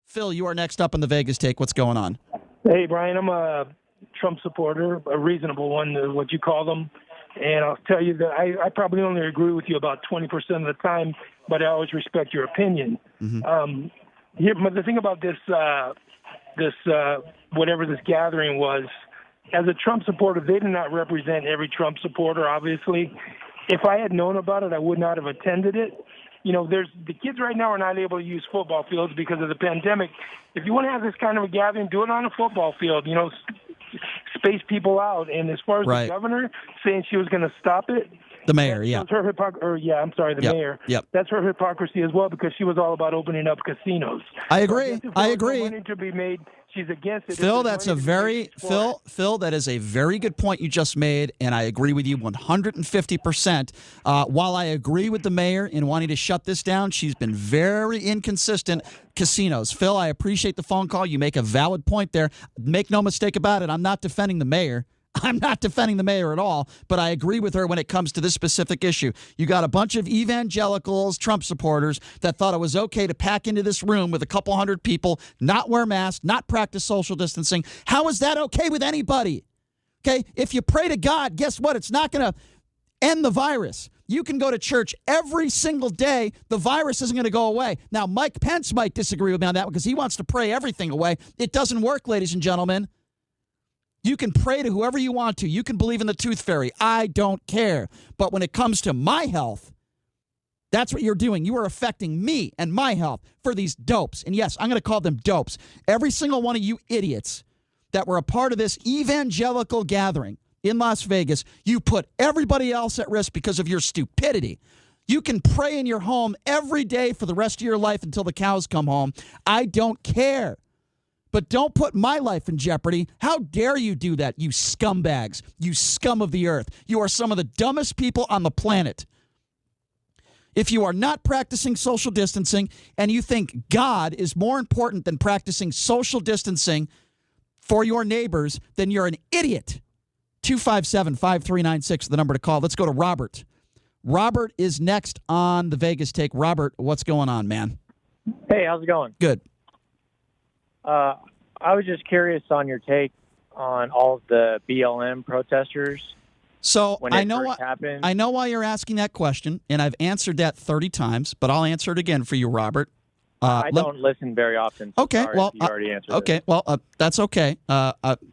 Phil, you are next up on the Vegas Take. What's going on? Hey, Brian, I'm a Trump supporter, a reasonable one, what you call them. And I'll tell you that I probably only agree with you about 20% of the time, but I always respect your opinion. But the thing about this whatever this gathering was, as a Trump supporter, they did not represent every Trump supporter, obviously. If I had known about it, I would not have attended it. You know, the kids right now are not able to use football fields because of the pandemic. If you want to have this kind of a gathering, do it on a football field, you know, space people out. And as far as the governor saying she was going to stop it, the mayor, that's her the mayor. Yep. That's her hypocrisy as well, because she was all about opening up casinos. I agree. I agree. Money to be made. She's against it. Phil, that is a very good point you just made, and I agree with you 150%. While I agree with the mayor in wanting to shut this down, she's been very inconsistent. Casinos. Phil, I appreciate the phone call. You make a valid point there. Make no mistake about it. I'm not defending the mayor. I'm not defending the mayor at all, but I agree with her when it comes to this specific issue. You got a bunch of evangelicals, Trump supporters, that thought it was okay to pack into this room with a couple hundred people, not wear masks, not practice social distancing. How is that okay with anybody? Okay, if you pray to God, guess what? It's not going to end the virus. You can go to church every single day. The virus isn't going to go away. Now, Mike Pence might disagree with me on that because he wants to pray everything away. It doesn't work, ladies and gentlemen. You can pray to whoever you want to. You can believe in the tooth fairy. I don't care. But when it comes to my health, that's what you're doing. You are affecting me and my health for these dopes. And yes, I'm going to call them dopes. Every single one of you idiots that were a part of this evangelical gathering in Las Vegas, you put everybody else at risk because of your stupidity. You can pray in your home every day for the rest of your life until the cows come home. I don't care. But don't put my life in jeopardy. How dare you do that, you scumbags, you scum of the earth. You are some of the dumbest people on the planet. If you are not practicing social distancing and you think God is more important than practicing social distancing for your neighbors, then you're an idiot. 257-5396, the number to call. Let's go to Robert. Robert is next on the Vegas Take. Robert, what's going on, man? Hey, how's it going? Good. I was just curious on your take on all of the BLM protesters. So I know why you're asking that question, and I've answered that 30 times, but I'll answer it again for you, Robert. I don't listen very often. So okay, well, you already answered okay, well, that's okay.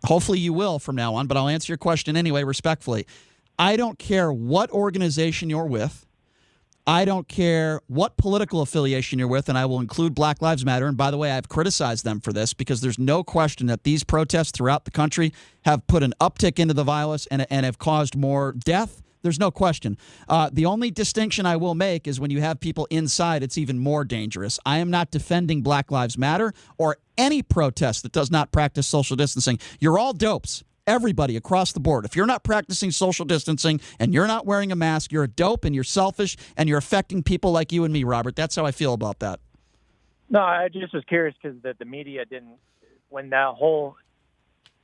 Hopefully you will from now on, but I'll answer your question anyway, respectfully. I don't care what organization you're with. I don't care what political affiliation you're with, and I will include Black Lives Matter. And by the way, I've criticized them for this because there's no question that these protests throughout the country have put an uptick into the violence and have caused more death. There's no question. The only distinction I will make is when you have people inside, it's even more dangerous. I am not defending Black Lives Matter or any protest that does not practice social distancing. You're all dopes. Everybody across the board. If you're not practicing social distancing and you're not wearing a mask, you're a dope and you're selfish and you're affecting people like you and me, Robert. That's how I feel about that. No, I just was curious because the media didn't, when that whole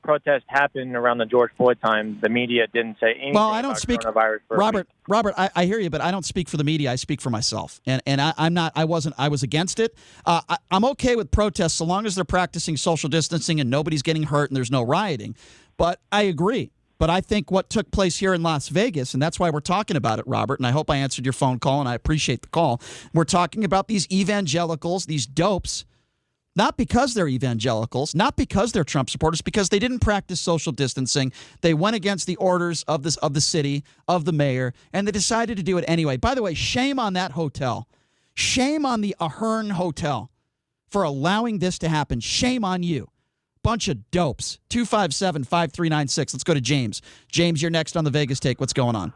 protest happened around the George Floyd time, the media didn't say anything about coronavirus. Robert, I hear you, but I don't speak for the media. I speak for myself. And I was against it. I'm okay with protests so long as they're practicing social distancing and nobody's getting hurt and there's no rioting. But I agree. But I think what took place here in Las Vegas, and that's why we're talking about it, Robert, and I hope I answered your phone call, and I appreciate the call. We're talking about these evangelicals, these dopes, not because they're evangelicals, not because they're Trump supporters, because they didn't practice social distancing. They went against the orders of the city, of the mayor, and they decided to do it anyway. By the way, shame on that hotel. Shame on the Ahern Hotel for allowing this to happen. Shame on you. Bunch of dopes. 257-5396. Let's go to James. James, you're next on the Vegas Take. What's going on?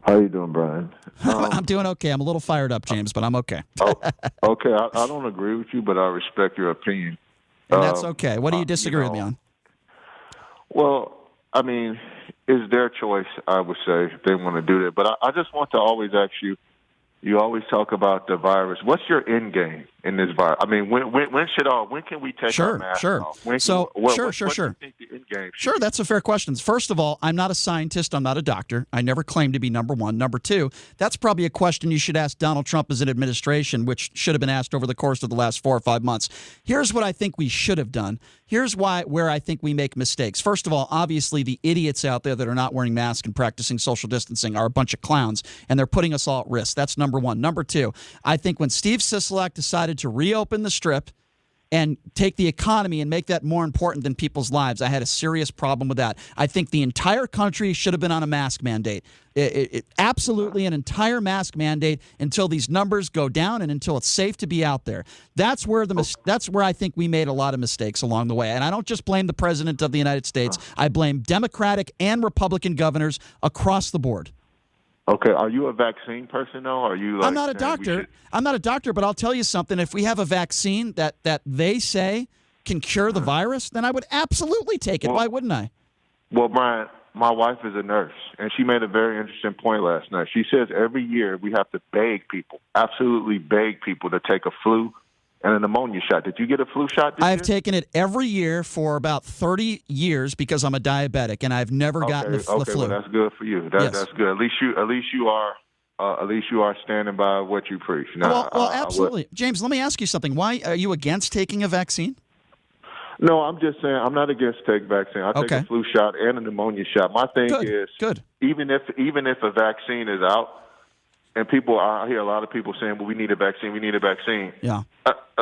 How you doing, Brian? I'm doing okay. I'm a little fired up, James, but I'm okay. Okay. I don't agree with you, but I respect your opinion. And that's okay. What do you disagree with me on? Well, I mean, it's their choice, I would say, if they want to do that. But I just want to always ask you, you always talk about the virus. What's your end game in this virus? I mean, when can we take our mask off? Sure. What do you think the end game. Sure, that's a fair question. First of all, I'm not a scientist. I'm not a doctor. I never claimed to be number one. Number two, that's probably a question you should ask Donald Trump as an administration, which should have been asked over the course of the last 4 or 5 months. Here's what I think we should have done. Here's where I think we make mistakes. First of all, obviously, the idiots out there that are not wearing masks and practicing social distancing are a bunch of clowns, and they're putting us all at risk. That's number one. Number two, I think when Steve Sisolak decided to reopen the Strip and take the economy and make that more important than people's lives, I had a serious problem with that. I think the entire country should have been on a mask mandate. Absolutely an entire mask mandate until these numbers go down and until it's safe to be out there. That's where I think we made a lot of mistakes along the way. And I don't just blame the President of the United States. I blame Democratic and Republican governors across the board. Okay, are you a vaccine person, though? Are you? I'm not a doctor. I'm not a doctor, but I'll tell you something. If we have a vaccine that they say can cure the virus, then I would absolutely take it. Why wouldn't I? Well, Brian, my wife is a nurse, and she made a very interesting point last night. She says every year we have to beg people, absolutely beg people to take a flu and a pneumonia shot. Did you get a flu shot this year? I've taken it every year for about 30 years because I'm a diabetic, and I've never gotten the flu. Well, that's good for you. That's good. At least you are standing by what you preach. Now, well, absolutely. James, let me ask you something. Why are you against taking a vaccine? No, I'm just saying I'm not against taking vaccine. I take a flu shot and a pneumonia shot. My thing is, even if a vaccine is out, and I hear a lot of people saying, well, we need a vaccine, we need a vaccine. Yeah.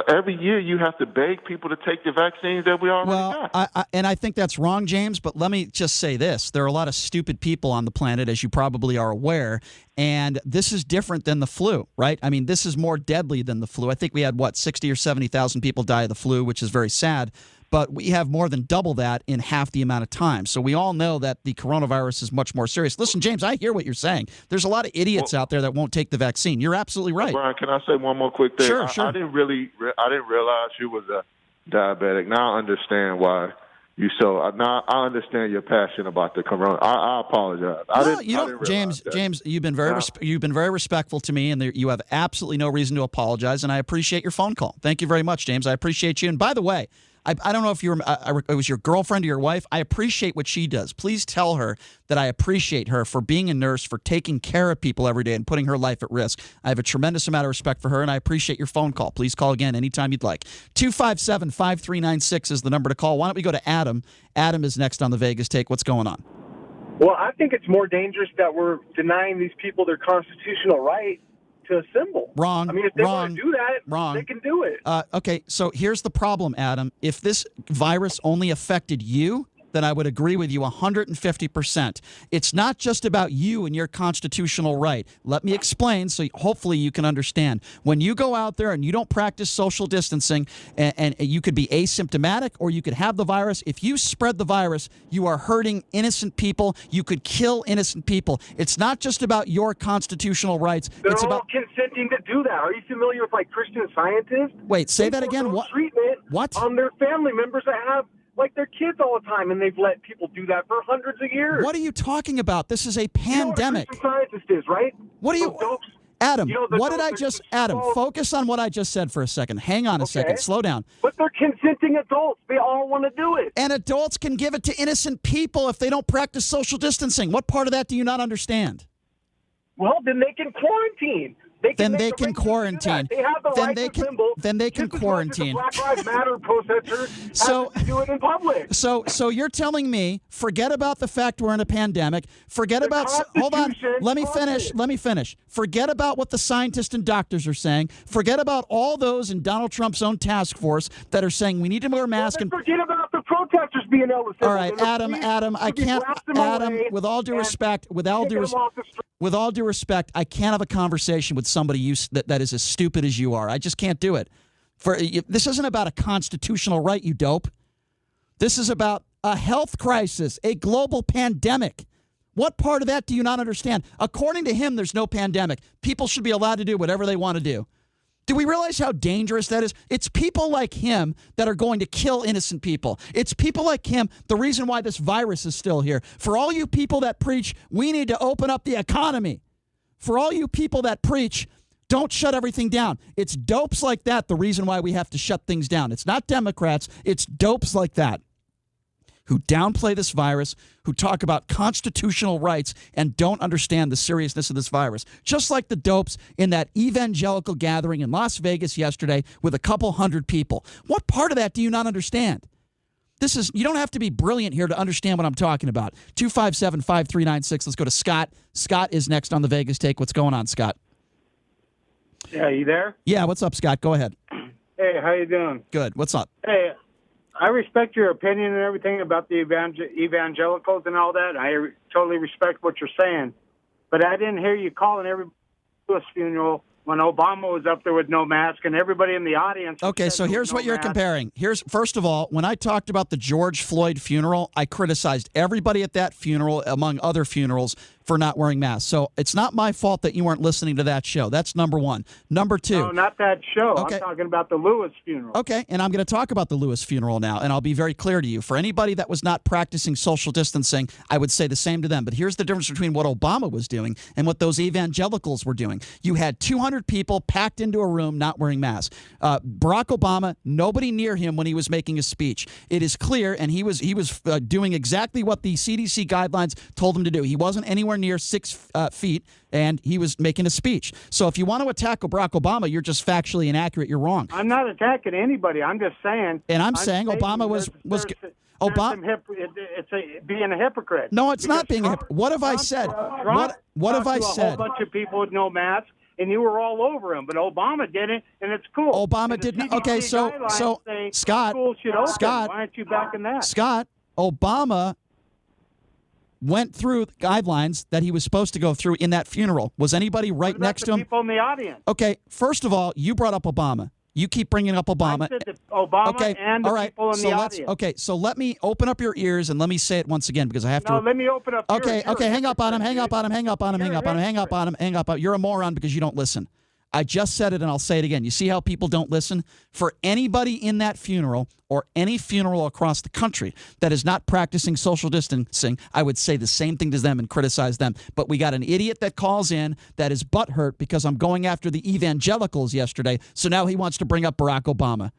Every year you have to beg people to take the vaccines that we already got. And I think that's wrong, James, but let me just say this. There are a lot of stupid people on the planet, as you probably are aware, and this is different than the flu, right? I mean, this is more deadly than the flu. I think we had, 60 or 70,000 people die of the flu, which is very sad. But we have more than double that in half the amount of time. So we all know that the coronavirus is much more serious. Listen, James, I hear what you're saying. There's a lot of idiots out there that won't take the vaccine. You're absolutely right. Brian, can I say one more quick thing? Sure. I didn't realize you was a diabetic. Now I understand why you so. Now I understand your passion about the corona. I apologize. James, you've been very respectful to me, and you have absolutely no reason to apologize. And I appreciate your phone call. Thank you very much, James. I appreciate you. And by the way, I don't know if it was your girlfriend or your wife. I appreciate what she does. Please tell her that I appreciate her for being a nurse, for taking care of people every day and putting her life at risk. I have a tremendous amount of respect for her, and I appreciate your phone call. Please call again anytime you'd like. 257-5396 is the number to call. Why don't we go to Adam? Adam is next on the Vegas Take. What's going on? Well, I think it's more dangerous that we're denying these people their constitutional right to assemble. Wrong. I mean, if they want to do that, they can do it. Okay, so here's the problem, Adam. If this virus only affected you, then I would agree with you 150%. It's not just about you and your constitutional right. Let me explain so hopefully you can understand. When you go out there and you don't practice social distancing, and you could be asymptomatic or you could have the virus, if you spread the virus, you are hurting innocent people. You could kill innocent people. It's not just about your constitutional rights. They're it's all about consenting to do that. Are you familiar with, Christian Scientists? Wait, say that again. What? Treatment on their family members that have their kids all the time, and they've let people do that for hundreds of years. What are you talking about? This is a pandemic. You know what a Christian scientist is, right? What are you... Adam, what did I just... Adam, focus on what I just said for a second. Hang on a second. Slow down. But they're consenting adults. They all want to do it. And adults can give it to innocent people if they don't practice social distancing. What part of that do you not understand? Well, then they can quarantine. Then they can quarantine. They have the right to assemble. Then they can quarantine. The Black Lives Matter protesters have to do it in public. So you're telling me, forget about the fact we're in a pandemic. Forget about. Hold on. Let me finish. Forget about what the scientists and doctors are saying. Forget about all those in Donald Trump's own task force that are saying we need to wear masks. And forget about the protesters being able to assemble. All right, Adam, I can't. Adam, with all due respect, I can't have a conversation with somebody that is as stupid as you are. I just can't do it. This isn't about a constitutional right, you dope. This is about a health crisis, a global pandemic. What part of that do you not understand? According to him, there's no pandemic. People should be allowed to do whatever they want to do. Do we realize how dangerous that is? It's people like him that are going to kill innocent people. It's people like him, the reason why this virus is still here. For all you people that preach, we need to open up the economy. For all you people that preach, don't shut everything down. It's dopes like that the reason why we have to shut things down. It's not Democrats. It's dopes like that. who downplay this virus, who talk about constitutional rights and don't understand the seriousness of this virus. Just like the dopes in that evangelical gathering in Las Vegas yesterday with a couple hundred people. What part of that do you not understand? You don't have to be brilliant here to understand what I'm talking about. 257-5396. Let's go to Scott. Scott is next on the Vegas Take. What's going on, Scott? Yeah, you there? Yeah, what's up, Scott? Go ahead. Hey, how you doing? Good. What's up? Hey, I respect your opinion and everything about the evangelicals and all that. I totally respect what you're saying. But I didn't hear you calling everybody to a funeral when Obama was up there with no mask and everybody in the audience. Okay, so here's what you're comparing. First of all, when I talked about the George Floyd funeral, I criticized everybody at that funeral, among other funerals, for not wearing masks. So it's not my fault that you weren't listening to that show. That's number one. Number two. No, not that show. Okay. I'm talking about the Lewis funeral. Okay, and I'm going to talk about the Lewis funeral now, and I'll be very clear to you. For anybody that was not practicing social distancing, I would say the same to them. But here's the difference between what Obama was doing and what those evangelicals were doing. You had 200 people packed into a room not wearing masks. Barack Obama, nobody near him when he was making a speech. It is clear, and he was doing exactly what the CDC guidelines told him to do. He wasn't anywhere near 6 feet, and he was making a speech. So if you want to attack Barack Obama, you're just factually inaccurate. You're wrong. I'm not attacking anybody. I'm just saying. And I'm saying Obama was Obama. It's being a hypocrite. No, it's not being a hypocrite. What have I said? What have I said? A whole bunch of people with no masks, and you were all over him. But Obama didn't, and it's cool. Obama did not. Okay, so Scott, why aren't you backing that? Scott, Obama went through guidelines that he was supposed to go through in that funeral. Was anybody right next to him? People in the audience. Okay, first of all, you brought up Obama. You keep bringing up Obama. I said Obama and the people in the audience. Okay, so let me open up your ears and let me say it once again because I have to. No, let me open up. Okay, hang up on him. You're a moron because you don't listen. I just said it and I'll say it again. You see how people don't listen? For anybody in that funeral or any funeral across the country that is not practicing social distancing, I would say the same thing to them and criticize them. But we got an idiot that calls in that is butthurt because I'm going after the evangelicals yesterday, so now he wants to bring up Barack Obama.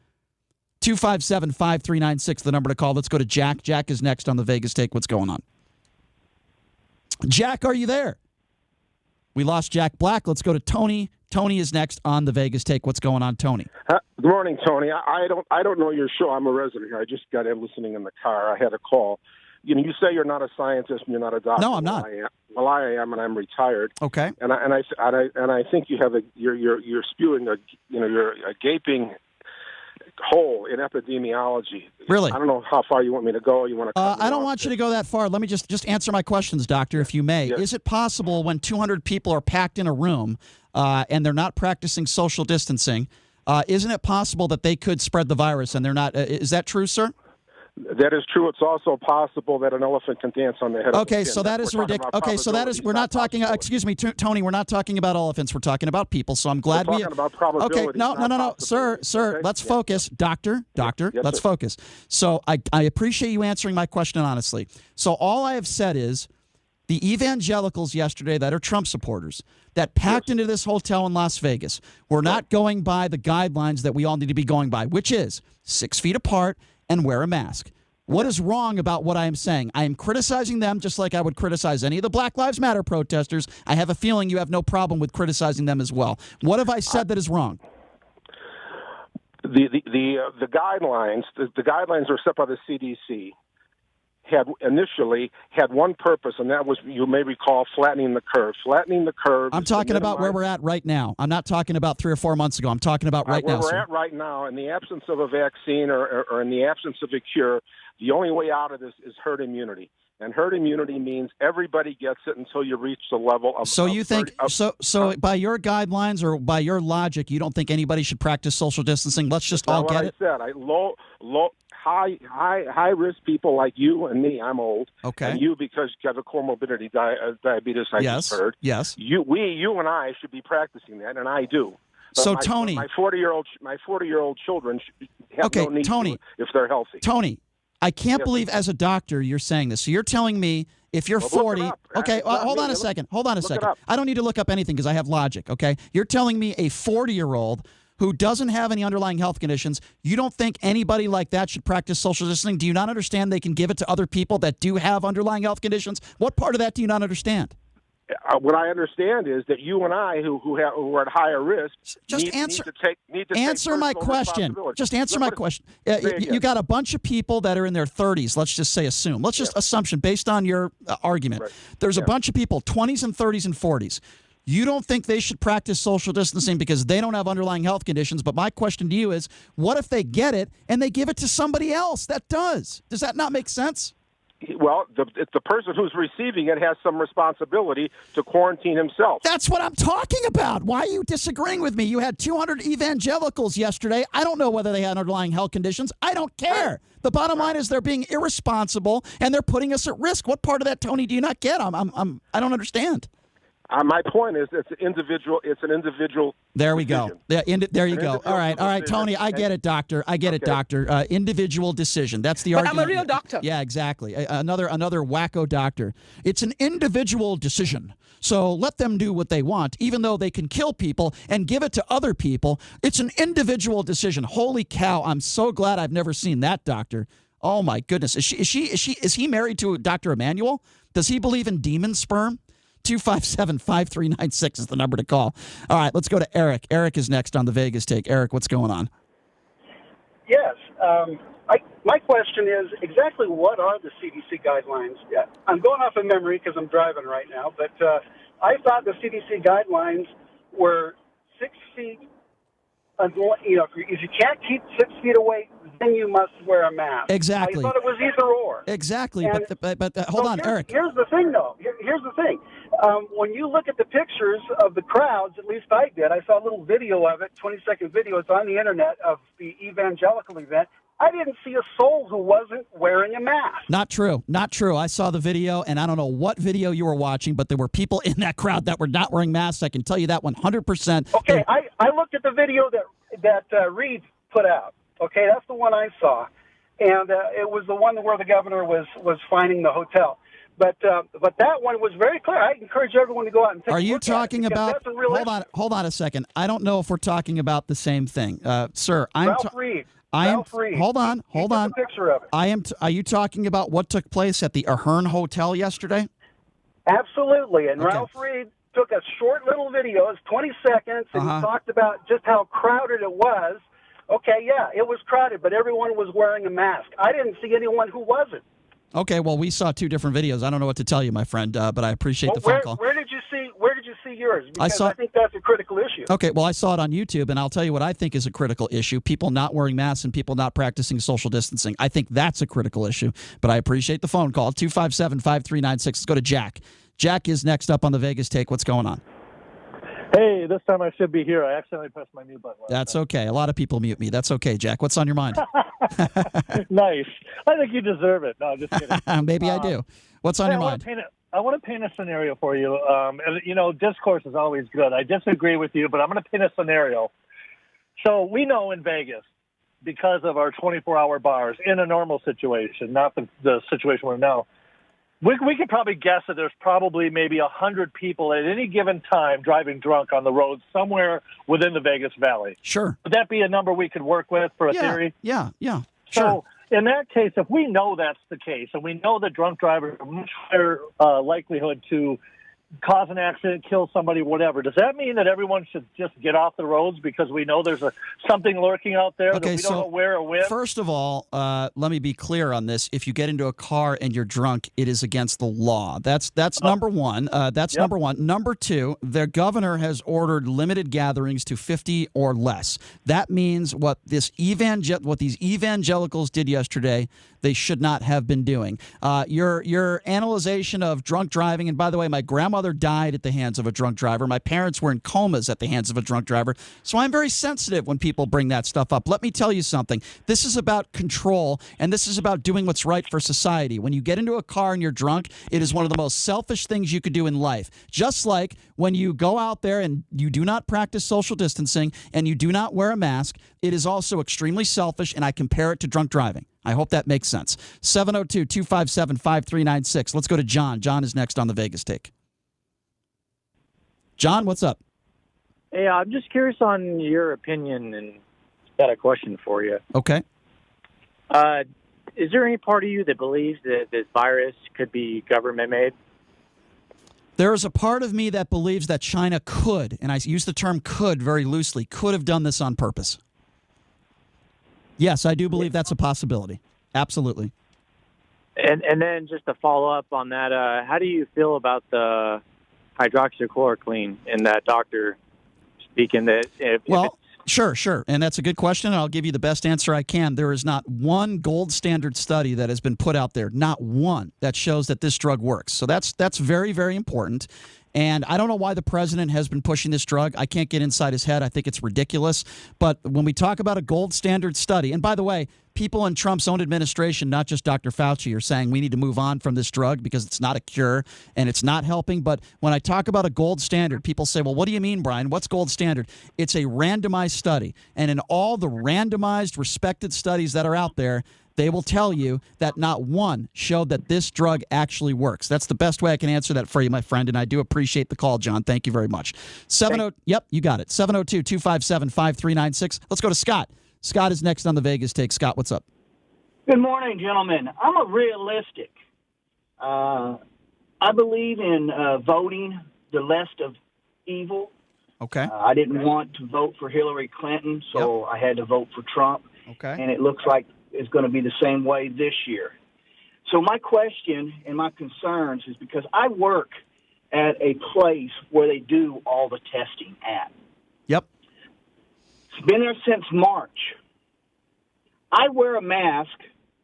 257-5396, the number to call. Let's go to Jack. Jack is next on the Vegas Take. What's going on? Jack, are you there? We lost Jack Black. Let's go to Tony. Tony is next on the Vegas Take. What's going on, Tony? Good morning, Tony. I don't know your show. I'm a resident here. I just got in listening in the car. I had a call. You say you're not a scientist and you're not a doctor. No, I'm not. I am, and I'm retired. Okay. And I think you have you're spewing you're a gaping hole in epidemiology. Really? I don't know how far you want me to go. You want to? I don't want you to go that far. Let me just answer my questions, Doctor, if you may. Yes. Is it possible when 200 people are packed in a room and they're not practicing social distancing, isn't it possible that they could spread the virus and they're not? Is that true, sir? That is true. It's also possible that an elephant can dance on the head of a pin. So that is ridiculous. Okay, so that is, we're not talking, excuse me, Tony, we're not talking about elephants. We're talking about people. So I'm glad we're talking about probability. Okay, no. Sir, okay? Let's focus. Doctor, Yes, let's focus. So I appreciate you answering my question honestly. So all I have said is the evangelicals yesterday that are Trump supporters that packed into this hotel in Las Vegas were not going by the guidelines that we all need to be going by, which is 6 feet apart and wear a mask. What is wrong about what I am saying? I am criticizing them just like I would criticize any of the Black Lives Matter protesters. I have a feeling you have no problem with criticizing them as well. What have I said that is wrong? The guidelines are set by the CDC. Initially had one purpose, and that was, you may recall, flattening the curve. I'm talking about where we're at right now. I'm not talking about 3 or 4 months ago. I'm talking about right now, where we're at right now. In the absence of a vaccine or in the absence of a cure, the only way out of this is herd immunity. And herd immunity means everybody gets it until you reach the level of. So you think by your guidelines or by your logic, you don't think anybody should practice social distancing? Let's just all get it. High risk people like you and me. I'm old. Okay. And you because you have a comorbidity, diabetes. I just heard. Yes. You and I should be practicing that, and I do. But so Tony, my 40-year-old children have no need to if they're healthy. Tony, I can't believe as a doctor you're saying this. So you're telling me if you're 40, okay, hold on a second. I don't need to look up anything because I have logic, okay? You're telling me a 40-year-old who doesn't have any underlying health conditions, you don't think anybody like that should practice social distancing? Do you not understand they can give it to other people that do have underlying health conditions? What part of that do you not understand? What I understand is that you and I, who are at higher risk, need to take my question. Just answer my question. You got a bunch of people that are in their 30s. Let's just say assume. Let's just assumption based on your argument. Right. There's a bunch of people, 20s and 30s and 40s. You don't think they should practice social distancing because they don't have underlying health conditions. But my question to you is, what if they get it and they give it to somebody else that does? Does that not make sense? Well, the person who's receiving it has some responsibility to quarantine himself. That's what I'm talking about. Why are you disagreeing with me? You had 200 evangelicals yesterday. I don't know whether they had underlying health conditions. I don't care. The bottom line is they're being irresponsible and they're putting us at risk. What part of that, Tony, do you not get? I don't understand. My point is, it's an individual. There we decision. go. There you go. All right, Tony. I get it, doctor. Doctor. Individual decision. That's the argument. But I'm a real doctor. Yeah, exactly. Another wacko doctor. It's an individual decision. So let them do what they want, even though they can kill people and give it to other people. It's an individual decision. Holy cow! I'm so glad I've never seen that doctor. Oh my goodness. Is he married to Dr. Emmanuel? Does he believe in demon sperm? 257-5396 is the number to call. All right, let's go to Eric. Eric is next on the Vegas Take. Eric, what's going on? Yes. My question is exactly what are the CDC guidelines? Yeah, I'm going off of memory because I'm driving right now, but I thought the CDC guidelines were 6 feet. If you can't keep 6 feet away, then you must wear a mask. Exactly. I thought it was either or. Exactly. And but hold on, Eric. Here's the thing, though. Here's the thing. When you look at the pictures of the crowds, at least I did, I saw a little video of it, 20-second video. It's on the internet of the evangelical event. I didn't see a soul who wasn't wearing a mask. Not true. Not true. I saw the video, and I don't know what video you were watching, but there were people in that crowd that were not wearing masks. I can tell you that 100%. Okay, I looked at the video that Reed put out. Okay, that's the one I saw, and it was the one where the governor was fining the hotel. But that one was very clear. I encourage everyone to go out and take a look at it. Are you talking about? Hold on a second. I don't know if we're talking about the same thing, sir. Ralph Reed. Hold on. He took a picture of it. Are you talking about what took place at the Ahern Hotel yesterday? Absolutely. And Okay. Ralph Reed took a short little video. It's 20 seconds, and he talked about just how crowded it was. Okay, yeah, it was crowded, but everyone was wearing a mask. I didn't see anyone who wasn't. Okay, well, we saw two different videos. I don't know what to tell you, my friend, but I appreciate the phone call. Where did you see yours? Because I think that's a critical issue. Okay, well, I saw it on YouTube, and I'll tell you what I think is a critical issue. People not wearing masks and people not practicing social distancing. I think that's a critical issue, but I appreciate the phone call. 257-5396. Let's go to Jack. Jack is next up on the Vegas Take. What's going on? Hey, this time I should be here. I accidentally pressed my mute button. That's okay. A lot of people mute me. That's okay, Jack. What's on your mind? Nice. I think you deserve it. No, just kidding. Maybe I do. What's on your mind? I want to paint a scenario for you. Discourse is always good. I disagree with you, but I'm going to paint a scenario. So we know in Vegas, because of our 24-hour bars, in a normal situation, not the situation we're in now, we could probably guess that there's probably maybe 100 people at any given time driving drunk on the road somewhere within the Vegas Valley. Sure. Would that be a number we could work with for a theory? Yeah. So Sure. in that case, if we know that's the case, and we know that drunk drivers have much higher likelihood to cause an accident, kill somebody, whatever, does that mean that everyone should just get off the roads because we know there's something lurking out there that we don't know where or when? First of all, let me be clear on this. If you get into a car and you're drunk, it is against the law. That's number one. Number one. Number two, their governor has ordered limited gatherings to 50 or less. That means what these evangelicals did yesterday, they should not have been doing. Your analyzation of drunk driving, and by the way, my grandmother died at the hands of a drunk driver. My parents were in comas at the hands of a drunk driver. So I'm very sensitive when people bring that stuff up. Let me tell you something. This is about control, and this is about doing what's right for society. When you get into a car and you're drunk, it is one of the most selfish things you could do in life. Just like when you go out there and you do not practice social distancing and you do not wear a mask, it is also extremely selfish, and I compare it to drunk driving. I hope that makes sense. 702-257-5396. Let's go to John. John is next on the Vegas Take. John, what's up? Hey, I'm just curious on your opinion, and got a question for you. Okay. Is there any part of you that believes that this virus could be government-made? There is a part of me that believes that China could, and I use the term could very loosely, could have done this on purpose. Yes, I do believe that's a possibility. Absolutely. And then just to follow up on that, how do you feel about the hydroxychloroquine and that doctor speaking that Sure. And that's a good question, and I'll give you the best answer I can. There is not one gold standard study that has been put out there, not one, that shows that this drug works. So that's very, very important. And I don't know why the president has been pushing this drug. I can't get inside his head. I think it's ridiculous. But when we talk about a gold standard study, and by the way, people in Trump's own administration, not just Dr. Fauci, are saying we need to move on from this drug because it's not a cure and it's not helping. But when I talk about a gold standard, people say, well, what do you mean, Brian? What's gold standard? It's a randomized study. And in all the randomized, respected studies that are out there, they will tell you that not one showed that this drug actually works. That's the best way I can answer that for you, my friend, and I do appreciate the call, John. Thank you very much. Yep, you got it. 702-257-5396. Let's go to Scott. Scott is next on the Vegas Take. Scott, what's up? Good morning, gentlemen. I'm a realistic. I believe in voting the less of evil. Okay. I didn't want to vote for Hillary Clinton, so I had to vote for Trump. Okay. And it looks like it's going to be the same way this year. So my question and my concerns is because I work at a place where they do all the testing at. Yep. It's been there since March. I wear a mask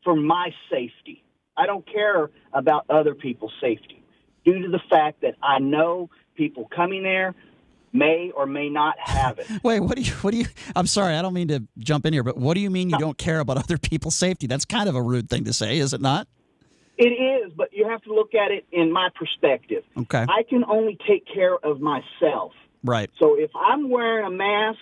for my safety. I don't care about other people's safety due to the fact that I know people coming there may or may not have it. Wait, what do you, I'm sorry, I don't mean to jump in here, but what do you mean you don't care about other people's safety? That's kind of a rude thing to say, is it not? It is, but you have to look at it in my perspective. Okay. I can only take care of myself. Right. So if I'm wearing a mask,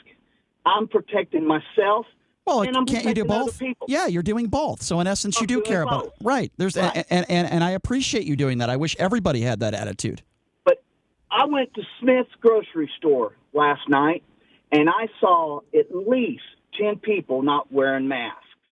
I'm protecting myself. Well, and I'm can't you do both? People. Yeah, you're doing both. So in essence, you do care about it. Right. There's right. And I appreciate you doing that. I wish everybody had that attitude. I went to Smith's grocery store last night, and I saw at least 10 people not wearing masks.